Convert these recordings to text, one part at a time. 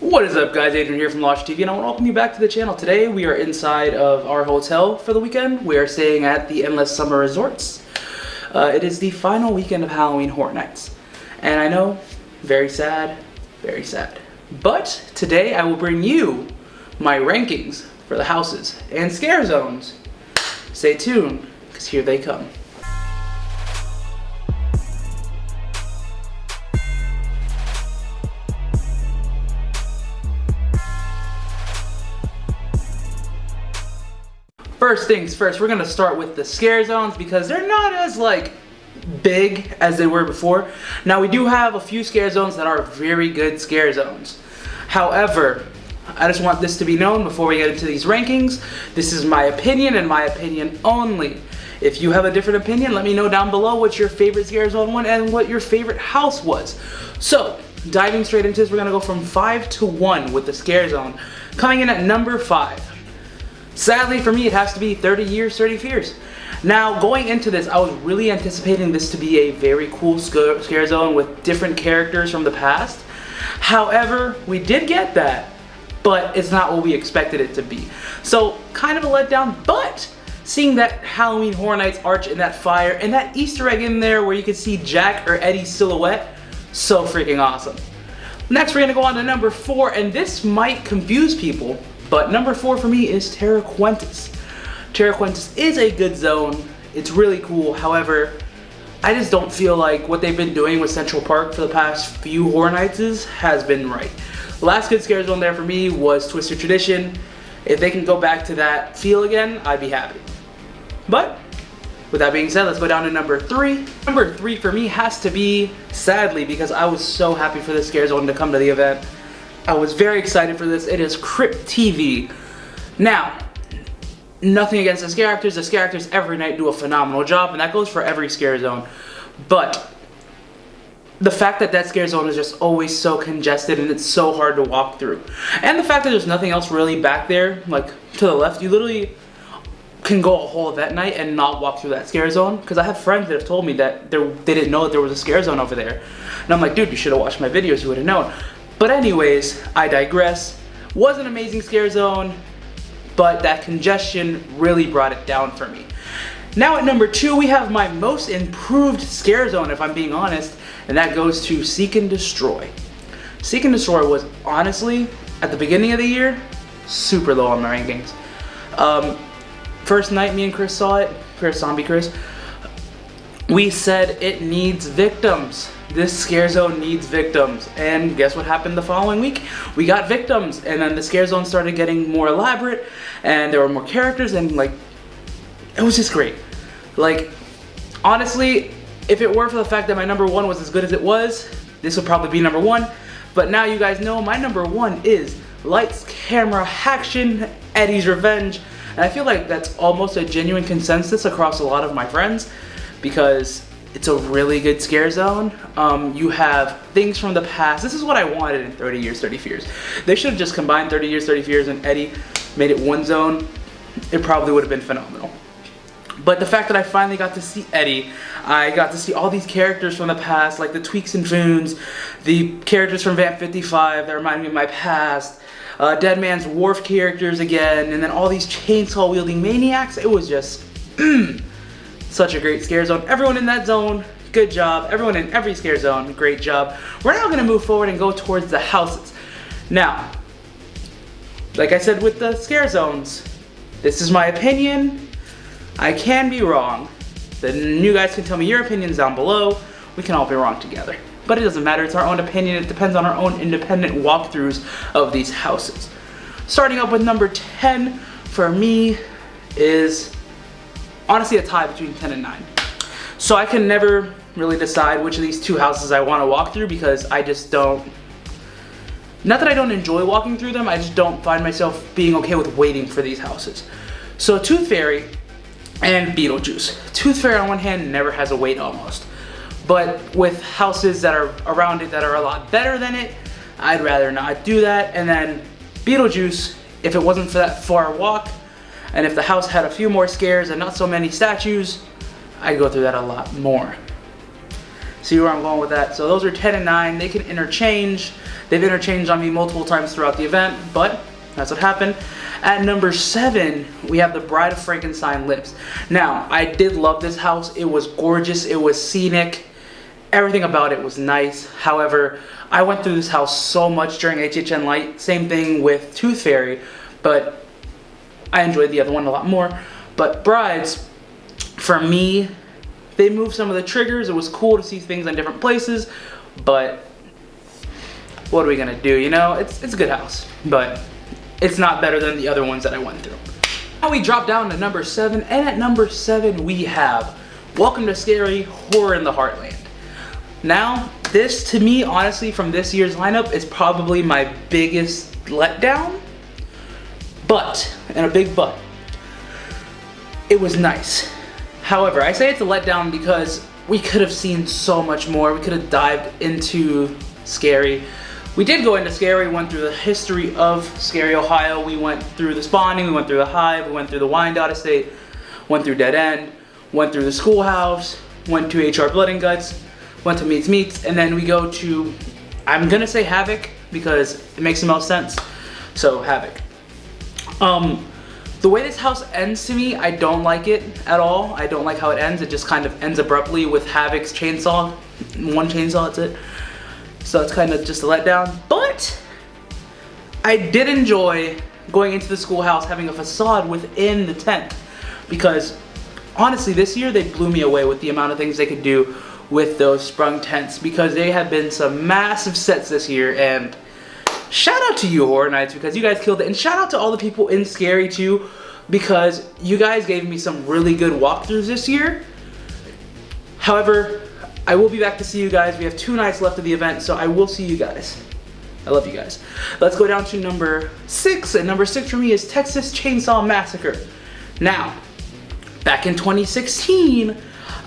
What is up, guys? Adrian here from Launch TV, and I want to welcome you back to the channel. Today we are inside of our hotel for the weekend. We are staying at the Endless Summer Resorts. It is the final weekend of Halloween Horror Nights, and I know, very sad, very sad. But today I will bring you my rankings for the houses and scare zones. Stay tuned, because here they come. First things first, we're gonna start with the scare zones because they're not as big as they were before. Now we do have a few scare zones that are very good scare zones. However, I just want this to be known before we get into these rankings. This is my opinion and my opinion only. If you have a different opinion, let me know down below what your favorite scare zone was and what your favorite house was. So, diving straight into this, we're gonna go from 5 to 1 with the scare zone. Coming in at number 5. Sadly for me, it has to be 30 Years, 30 Fears. Now, going into this, I was really anticipating this to be a very cool scare zone with different characters from the past. However, we did get that, but it's not what we expected it to be. So, kind of a letdown, but seeing that Halloween Horror Nights arch in that fire and that Easter egg in there where you can see Jack or Eddie's silhouette, so freaking awesome. Next, we're gonna go on to number 4, and this might confuse people, but number 4 for me is Terra Quintus. Terra Quintus is a good zone. It's really cool. However, I just don't feel like what they've been doing with Central Park for the past few Horror Nights has been right. The last good scare zone there for me was Twisted Tradition. If they can go back to that feel again, I'd be happy. But with that being said, let's go down to number 3. Number 3 for me has to be, sadly, because I was so happy for this scare zone to come to the event. I was very excited for this. It is Crypt TV. Now, nothing against the scare actors. The scare actors every night do a phenomenal job, and that goes for every scare zone. But the fact that that scare zone is just always so congested and it's so hard to walk through. And the fact that there's nothing else really back there, like to the left, you literally can go a whole event night and not walk through that scare zone. Because I have friends that have told me that they didn't know that there was a scare zone over there. And I'm like, dude, you should have watched my videos, you would have known. But anyways, I digress. Was an amazing scare zone, but that congestion really brought it down for me. Now at number 2, we have my most improved scare zone, if I'm being honest, and that goes to Seek and Destroy. Seek and Destroy was honestly, at the beginning of the year, super low on my rankings. First night me and Chris saw it, Zombie Chris, we said it needs victims. This scare zone needs victims, and guess what happened the following week? We got victims, and then the scare zone started getting more elaborate, and there were more characters, and it was just great. Honestly, if it weren't for the fact that my number 1 was as good as it was, this would probably be number 1, but now you guys know my number 1 is Lights, Camera, Action, Eddie's Revenge, and I feel like that's almost a genuine consensus across a lot of my friends, because it's a really good scare zone. You have things from the past. This is what I wanted in 30 Years, 30 Fears. They should have just combined 30 Years, 30 Fears and Eddie, made it one zone. It probably would have been phenomenal. But the fact that I finally got to see Eddie, I got to see all these characters from the past, like the Tweaks and Foons, the characters from Vamp 55 that remind me of my past, Dead Man's Wharf characters again, and then all these chainsaw wielding maniacs. It was just, such a great scare zone. Everyone in that zone, good job. Everyone in every scare zone, great job. We're now gonna move forward and go towards the houses. Now, like I said with the scare zones, this is my opinion. I can be wrong. Then you guys can tell me your opinions down below. We can all be wrong together. But it doesn't matter, it's our own opinion. It depends on our own independent walkthroughs of these houses. Starting up with number 10 for me is honestly a tie between 10 and 9. So I can never really decide which of these two houses I want to walk through because I just don't, not that I don't enjoy walking through them, I just don't find myself being okay with waiting for these houses. So Tooth Fairy and Beetlejuice. Tooth Fairy on one hand never has a wait almost, but with houses that are around it that are a lot better than it, I'd rather not do that. And then Beetlejuice, if it wasn't for that far walk, and if the house had a few more scares and not so many statues, I'd go through that a lot more. See where I'm going with that? So those are 10 and 9. They can interchange. They've interchanged on me multiple times throughout the event, but that's what happened. At number 7, we have the Bride of Frankenstein Lips. Now, I did love this house. It was gorgeous. It was scenic. Everything about it was nice. However, I went through this house so much during HHN Light. Same thing with Tooth Fairy, but I enjoyed the other one a lot more. But Brides, for me, they moved some of the triggers. It was cool to see things in different places, but what are we gonna do? You know, it's a good house, but it's not better than the other ones that I went through. Now we drop down to number 7, and at number 7 we have Welcome to Scary Horror in the Heartland. Now, this to me, honestly, from this year's lineup is probably my biggest letdown, but, and a big but, it was nice. However, I say it's a letdown because we could have seen so much more. We could have dived into Scary. We did go into Scary, went through the history of Scary, Ohio. We went through the spawning, we went through the hive, we went through the Wyandotte Estate, went through Dead End, went through the schoolhouse, went to HR Blood and Guts, went to Meets, and then we go to, I'm gonna say Havoc because it makes the most sense. So Havoc. The way this house ends to me, I don't like it at all. I don't like how it ends. It just kind of ends abruptly with Havoc's chainsaw. One chainsaw, that's it. So it's kind of just a letdown. But I did enjoy going into the schoolhouse, having a facade within the tent. Because honestly, this year they blew me away with the amount of things they could do with those sprung tents. Because they have been some massive sets this year, and shout out to you, Horror Nights, because you guys killed it. And shout out to all the people in Scary too, because you guys gave me some really good walkthroughs this year. However, I will be back to see you guys. We have 2 nights left of the event, so I will see you guys. I love you guys. Let's go down to number 6, and number 6 for me is Texas Chainsaw Massacre. Now, back in 2016,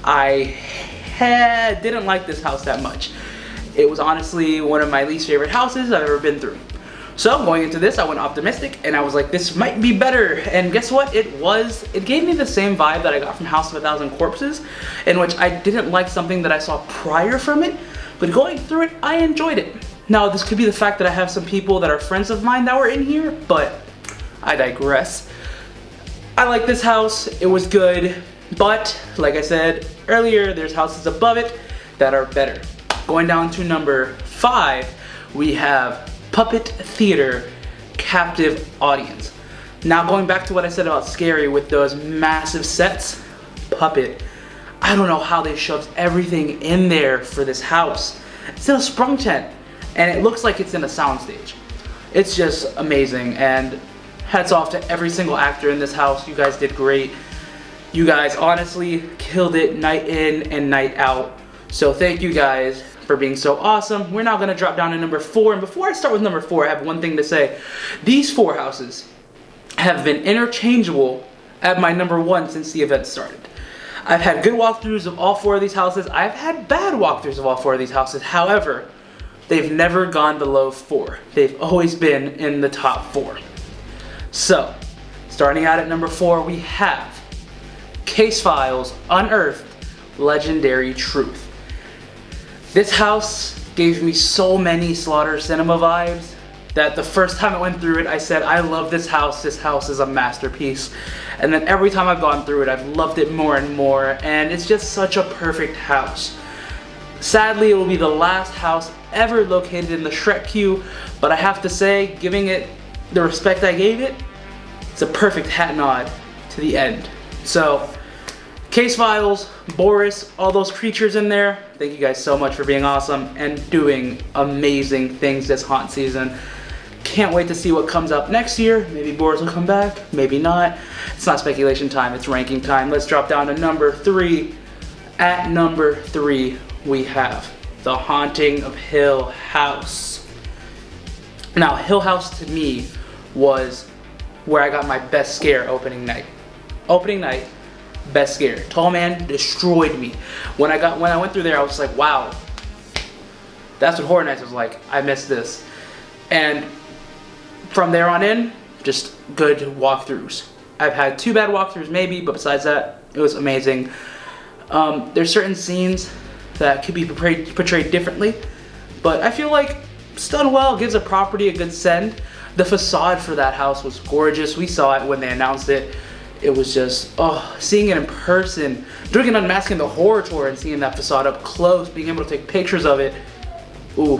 I didn't like this house that much. It was honestly one of my least favorite houses I've ever been through. So going into this, I went optimistic, and I was like, this might be better. And guess what? It was. It gave me the same vibe that I got from House of a Thousand Corpses, in which I didn't like something that I saw prior from it, but going through it, I enjoyed it. Now, this could be the fact that I have some people that are friends of mine that were in here, but I digress. I like this house. It was good, but like I said earlier, there's houses above it that are better. Going down to number 5, we have Puppet Theater Captive Audience. Now going back to what I said about Scary with those massive sets, Puppet, I don't know how they shoved everything in there for this house. It's in a sprung tent, and it looks like it's in a soundstage. It's just amazing, and hats off to every single actor in this house. You guys did great. You guys honestly killed it night in and night out. So thank you guys for being so awesome. We're now gonna drop down to number 4, and before I start with number 4, I have one thing to say. These 4 houses have been interchangeable at my number 1 since the event started. I've had good walkthroughs of all 4 of these houses. I've had bad walkthroughs of all 4 of these houses. However, they've never gone below 4. They've always been in the top 4. So, starting out at number 4, we have Case Files Unearthed Legendary Truth. This house gave me so many Slaughter Cinema vibes that the first time I went through it, I said, I love this house is a masterpiece. And then every time I've gone through it, I've loved it more and more, and it's just such a perfect house. Sadly, it will be the last house ever located in the Shrek queue, but I have to say, giving it the respect I gave it, it's a perfect hat nod to the end. So, Case Files, Boris, all those creatures in there, thank you guys so much for being awesome and doing amazing things this haunt season. Can't wait to see what comes up next year. Maybe Boris will come back, maybe not. It's not speculation time, it's ranking time. Let's drop down to number 3. At number 3, we have The Haunting of Hill House. Now, Hill House to me was where I got my best scare opening night. Opening night, best scare. Tall Man destroyed me. When I went through there, I was like, wow, that's what Horror Nights was like. I missed this. And from there on in, just good walkthroughs. I've had 2 bad walkthroughs maybe, but besides that, it was amazing. There's certain scenes that could be portrayed differently, but I feel like it's done well, gives a property a good send. The facade for that house was gorgeous. We saw it when they announced it. It was just, oh, seeing it in person, doing an Unmasking the Horror tour and seeing that facade up close, being able to take pictures of it, ooh,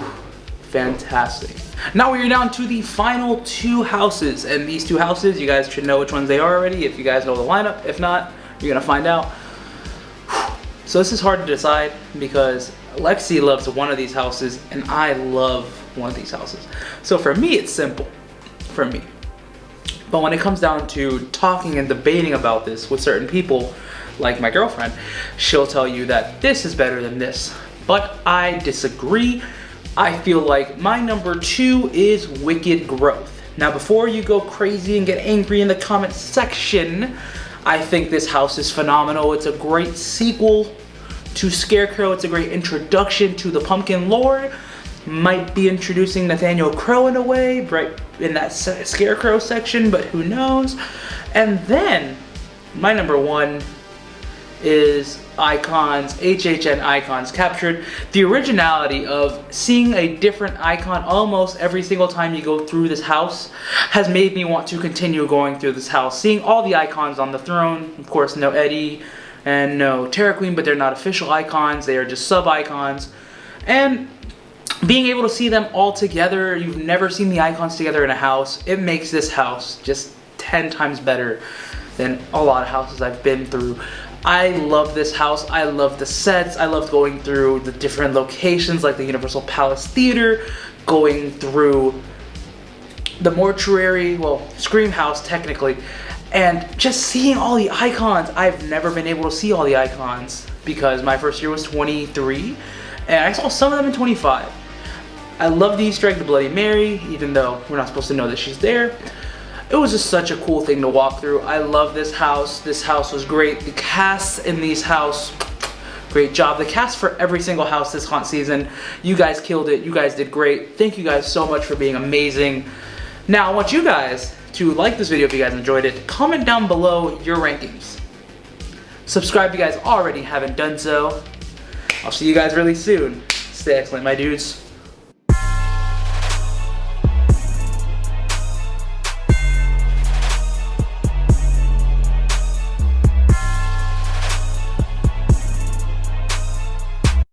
fantastic. Now we are down to the final 2 houses, and these 2 houses, you guys should know which ones they are already if you guys know the lineup. If not, you're gonna find out. So this is hard to decide because Lexi loves one of these houses and I love one of these houses. So for me, it's simple, for me. But when it comes down to talking and debating about this with certain people, like my girlfriend, she'll tell you that this is better than this. But I disagree. I feel like my number 2 is Wicked Growth. Now before you go crazy and get angry in the comment section, I think this house is phenomenal. It's a great sequel to Scarecrow. It's a great introduction to the pumpkin lore. Might be introducing Nathaniel Crow in a way, right in that Scarecrow section, but who knows. And then my number 1 is icons, HHN icons, captured the originality of seeing a different icon almost every single time you go through this house has made me want to continue going through this house. Seeing all the icons on the throne, of course no Eddie and no Terra Queen, but they're not official icons, they are just sub icons. And being able to see them all together, you've never seen the icons together in a house, it makes this house just 10 times better than a lot of houses I've been through. I love this house, I love the sets, I love going through the different locations like the Universal Palace Theater, going through the mortuary, well, Scream House technically, and just seeing all the icons. I've never been able to see all the icons because my first year was 23 and I saw some of them in 25. I love the Easter egg, the Bloody Mary, even though we're not supposed to know that she's there. It was just such a cool thing to walk through. I love this house. This house was great. The cast in these house, great job. The cast for every single house this haunt season, you guys killed it. You guys did great. Thank you guys so much for being amazing. Now I want you guys to like this video if you guys enjoyed it. Comment down below your rankings. Subscribe if you guys already haven't done so. I'll see you guys really soon. Stay excellent, my dudes.